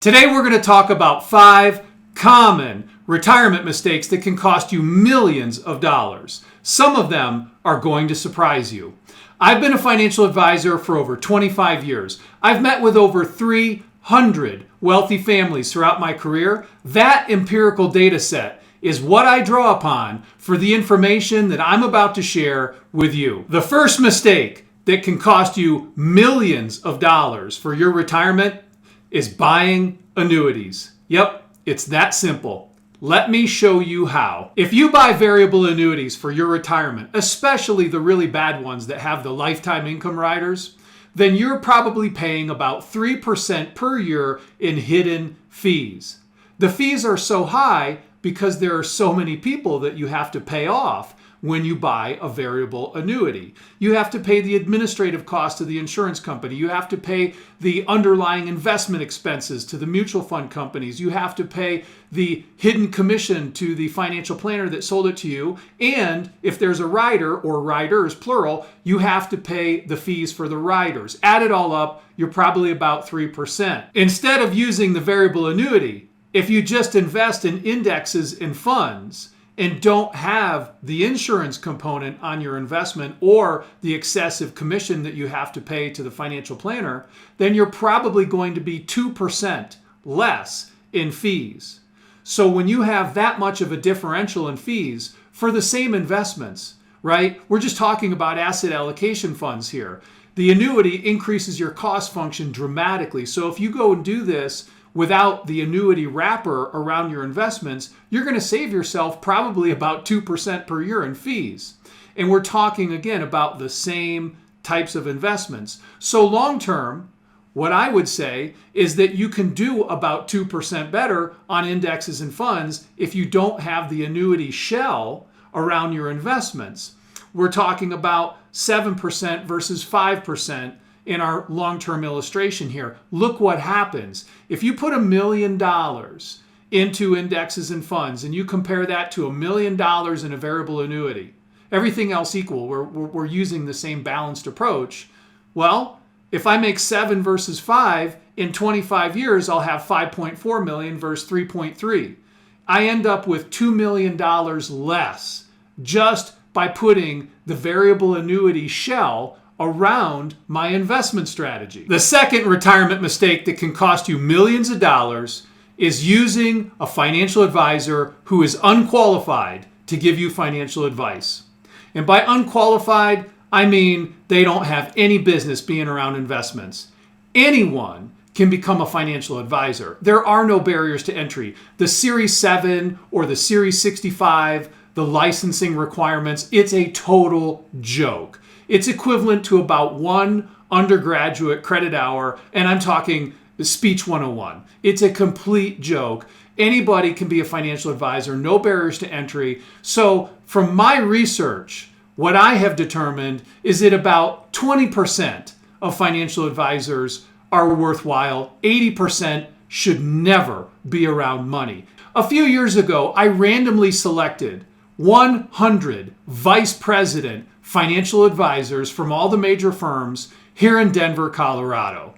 Today we're going to talk about 5 common retirement mistakes that can cost you millions of dollars. Some of them are going to surprise you. I've been a financial advisor for over 25 years. I've met with over 300 wealthy families throughout my career. That empirical data set is what I draw upon for the information that I'm about to share with you. The first mistake that can cost you millions of dollars for your retirement is buying annuities. Yep, it's that simple. Let me show you how. If you buy variable annuities for your retirement, especially the really bad ones that have the lifetime income riders, then you're probably paying about 3% per year in hidden fees. The fees are so high because there are so many people that you have to pay off when you buy a variable annuity. You have to pay the administrative cost to the insurance company. You have to pay the underlying investment expenses to the mutual fund companies. You have to pay the hidden commission to the financial planner that sold it to you. And if there's a rider, or riders plural, you have to pay the fees for the riders. Add it all up, you're probably about 3%. Instead of using the variable annuity, if you just invest in indexes and funds, and don't have the insurance component on your investment or the excessive commission that you have to pay to the financial planner, then you're probably going to be 2% less in fees. So when you have that much of a differential in fees for the same investments, right? We're just talking about asset allocation funds here. The annuity increases your cost function dramatically. So if you go and do this without the annuity wrapper around your investments, you're going to save yourself probably about 2% per year in fees. And we're talking again about the same types of investments. So long term, what I would say is that you can do about 2% better on indexes and funds if you don't have the annuity shell around your investments. We're talking about 7% versus 5% in our long-term illustration here. Look what happens. If you put $1 million into indexes and funds and you compare that to $1 million in a variable annuity, everything else equal, we're using the same balanced approach. Well, if I make 7 versus 5, in 25 years, I'll have 5.4 million versus 3.3. I end up with $2 million less just by putting the variable annuity shell around my investment strategy. The second retirement mistake that can cost you millions of dollars is using a financial advisor who is unqualified to give you financial advice. And by unqualified, I mean they don't have any business being around investments. Anyone can become a financial advisor. There are no barriers to entry. The Series 7 or the Series 65, the licensing requirements, it's a total joke. It's equivalent to about 1 undergraduate credit hour, and I'm talking Speech 101. It's a complete joke. Anybody can be a financial advisor, no barriers to entry. So from my research, what I have determined is that about 20% of financial advisors are worthwhile. 80% should never be around money. A few years ago, I randomly selected 100 vice president financial advisors from all the major firms here in Denver, Colorado.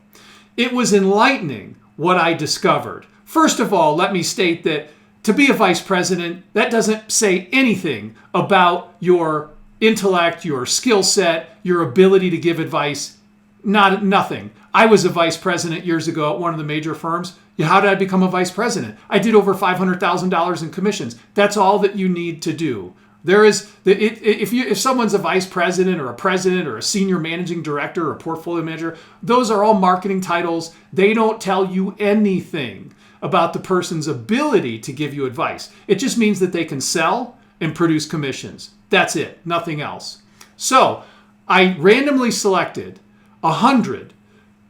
It was enlightening what I discovered. First of all, let me state that to be a vice president, that doesn't say anything about your intellect, your skill set, your ability to give advice. Nothing. I was a vice president years ago at one of the major firms. How did I become a vice president? I did over $500,000 in commissions. That's all that you need to do. There is, if someone's a vice president or a senior managing director or a portfolio manager, those are all marketing titles. They don't tell you anything about the person's ability to give you advice. It just means that they can sell and produce commissions. That's it, nothing else. So I randomly selected 100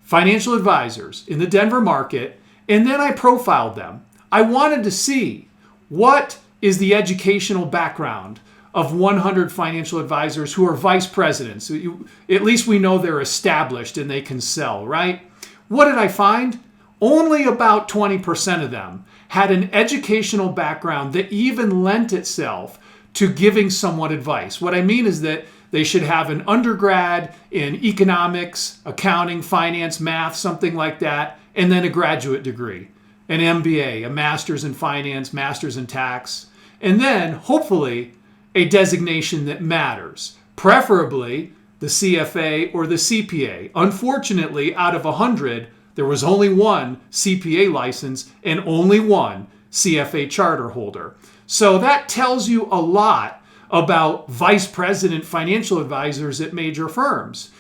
financial advisors in the Denver market, and then I profiled them. I wanted to see what is the educational background of 100 financial advisors who are vice presidents. At least we know they're established and they can sell, right? What did I find? Only about 20% of them had an educational background that even lent itself to giving someone advice. What I mean is that they should have an undergrad in economics, accounting, finance, math, something like that, and then a graduate degree. an MBA, a master's in finance, master's in tax, and then hopefully a designation that matters, preferably the CFA or the CPA. Unfortunately, out of 100, there was only one CPA license and only one CFA charter holder. So that tells you a lot about vice president financial advisors at major firms.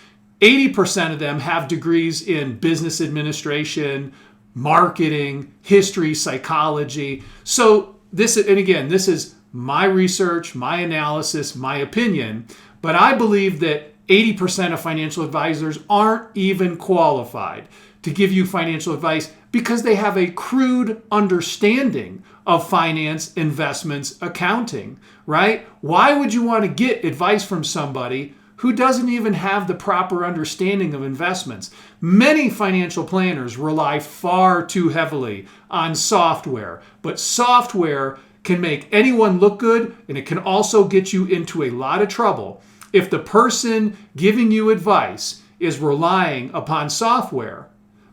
80% of them have degrees in business administration, marketing, history, psychology. So this is my research, my analysis, my opinion, but I believe that 80% of financial advisors aren't even qualified to give you financial advice because they have a crude understanding of finance, investments, accounting, right? Why would you want to get advice from somebody who doesn't even have the proper understanding of investments? Many financial planners rely far too heavily on software, but software can make anyone look good, and it can also get you into a lot of trouble if the person giving you advice is relying upon software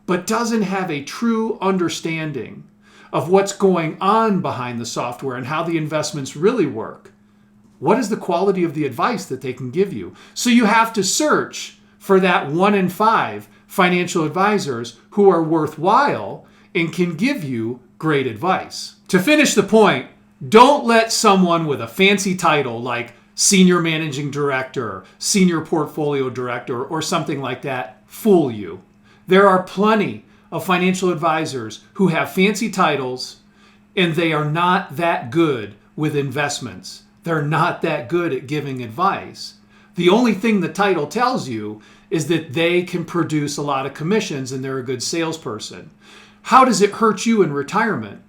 but doesn't have a true understanding of what's going on behind the software and how the investments really work. What is the quality of the advice that they can give you? So you have to search for that 1 in 5 financial advisors who are worthwhile and can give you great advice. To finish the point, don't let someone with a fancy title like Senior Managing Director, Senior Portfolio Director, or something like that fool you. There are plenty of financial advisors who have fancy titles and they are not that good with investments. They're not that good at giving advice. The only thing the title tells you is that they can produce a lot of commissions and they're a good salesperson. How does it hurt you in retirement?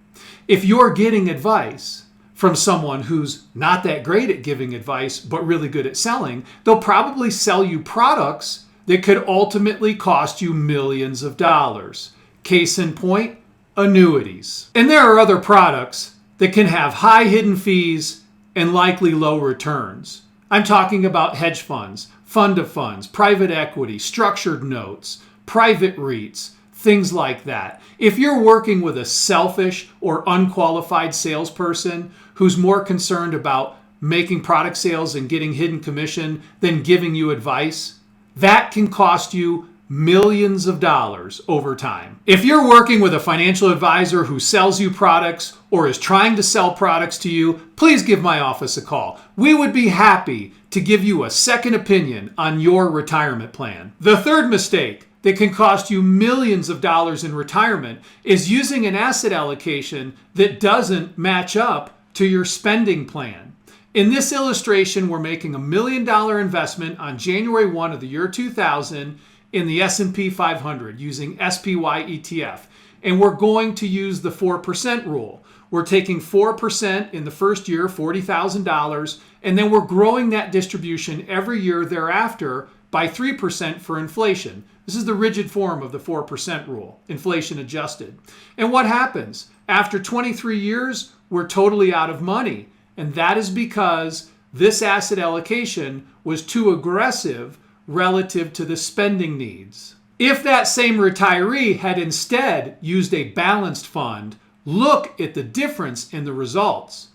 If you're getting advice from someone who's not that great at giving advice but really good at selling, they'll probably sell you products that could ultimately cost you millions of dollars. Case in point, annuities. And there are other products that can have high hidden fees and likely low returns. I'm talking about hedge funds, fund of funds, private equity, structured notes, private REITs, things like that. If you're working with a selfish or unqualified salesperson who's more concerned about making product sales and getting hidden commission than giving you advice, that can cost you millions of dollars over time. If you're working with a financial advisor who sells you products or is trying to sell products to you, please give my office a call. We would be happy to give you a second opinion on your retirement plan. The third mistake that can cost you millions of dollars in retirement is using an asset allocation that doesn't match up to your spending plan. In this illustration, we're making $1 million investment on January 1 of the year 2000 in the S&P 500 using SPY ETF. And we're going to use the 4% rule. We're taking 4% in the first year, $40,000, and then we're growing that distribution every year thereafter by 3% for inflation. This is the rigid form of the 4% rule, inflation adjusted. And what happens? After 23 years, we're totally out of money. And that is because this asset allocation was too aggressive relative to the spending needs. If that same retiree had instead used a balanced fund, look at the difference in the results.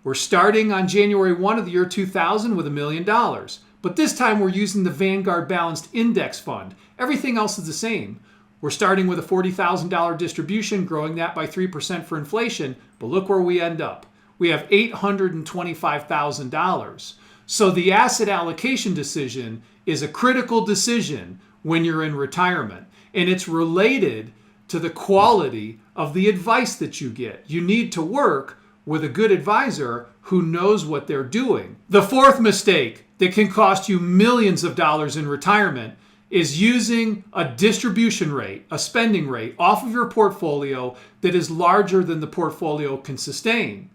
We're starting on January 1 of the year 2000 with $1 million. But this time we're using the Vanguard Balanced Index Fund. Everything else is the same. We're starting with a $40,000 distribution, growing that by 3% for inflation. But look where we end up. We have $825,000. So the asset allocation decision is a critical decision when you're in retirement. And it's related to the quality of the advice that you get. You need to work with a good advisor who knows what they're doing. The fourth mistake that can cost you millions of dollars in retirement is using a distribution rate, a spending rate off of your portfolio that is larger than the portfolio can sustain.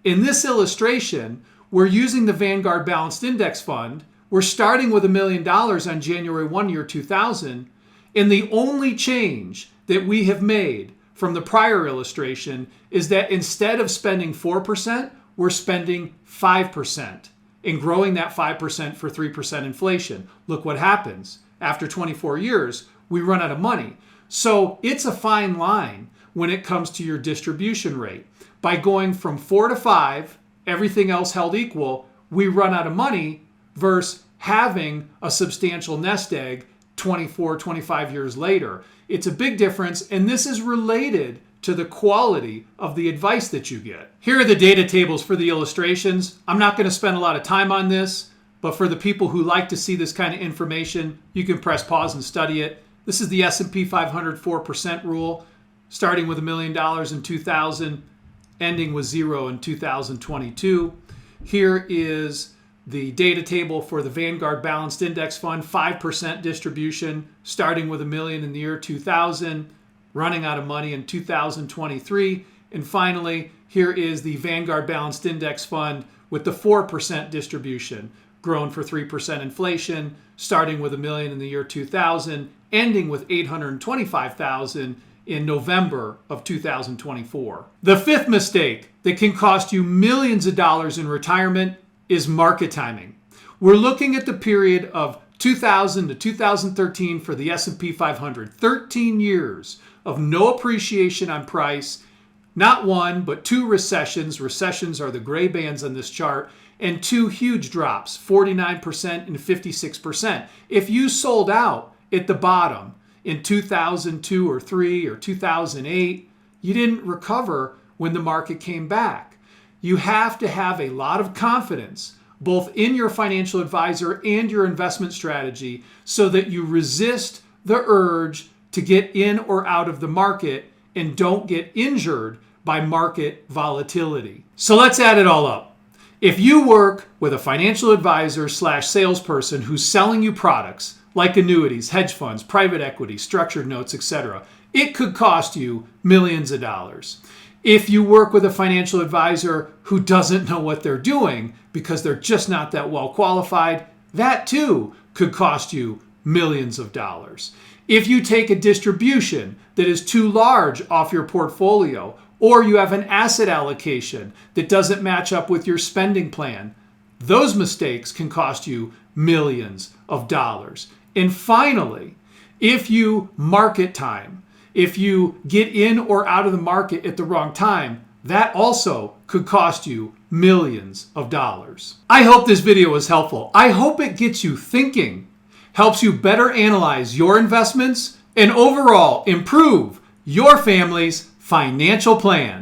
In this illustration, we're using the Vanguard Balanced Index Fund. We're starting with $1 million on January 1, year 2000. And the only change that we have made from the prior illustration is that instead of spending 4%, we're spending 5% and growing that 5% for 3% inflation. Look what happens. After 24 years, we run out of money. So it's a fine line when it comes to your distribution rate. By going from 4 to 5, everything else held equal, we run out of money versus having a substantial nest egg 24, 25 years later. It's a big difference, and this is related to the quality of the advice that you get. Here are the data tables for the illustrations. I'm not going to spend a lot of time on this, but for the people who like to see this kind of information, you can press pause and study it. This is the S&P 500 4% rule, starting with $1 million in 2000, ending with 0 in 2022. Here is the data table for the Vanguard Balanced Index Fund, 5% distribution, starting with $1 million in the year 2000, running out of money in 2023. And finally, here is the Vanguard Balanced Index Fund with the 4% distribution, grown for 3% inflation, starting with $1 million in the year 2000, ending with $825,000 in November of 2024. The fifth mistake that can cost you millions of dollars in retirement is market timing. We're looking at the period of 2000 to 2013 for the S&P 500, 13 years of no appreciation on price, not one, but two recessions. Recessions are the gray bands on this chart, and two huge drops, 49% and 56%. If you sold out at the bottom in 2002 or 3 or 2008, you didn't recover when the market came back. You have to have a lot of confidence both in your financial advisor and your investment strategy so that you resist the urge to get in or out of the market and don't get injured by market volatility. So let's add it all up. If you work with a financial advisor / salesperson who's selling you products like annuities, hedge funds, private equity, structured notes, etc., it could cost you millions of dollars. If you work with a financial advisor who doesn't know what they're doing because they're just not that well qualified, that too could cost you millions of dollars. If you take a distribution that is too large off your portfolio, or you have an asset allocation that doesn't match up with your spending plan, those mistakes can cost you millions of dollars. And finally, if you market time, if you get in or out of the market at the wrong time, that also could cost you millions of dollars. I hope this video was helpful. I hope it gets you thinking, helps you better analyze your investments, and overall improve your family's financial plan.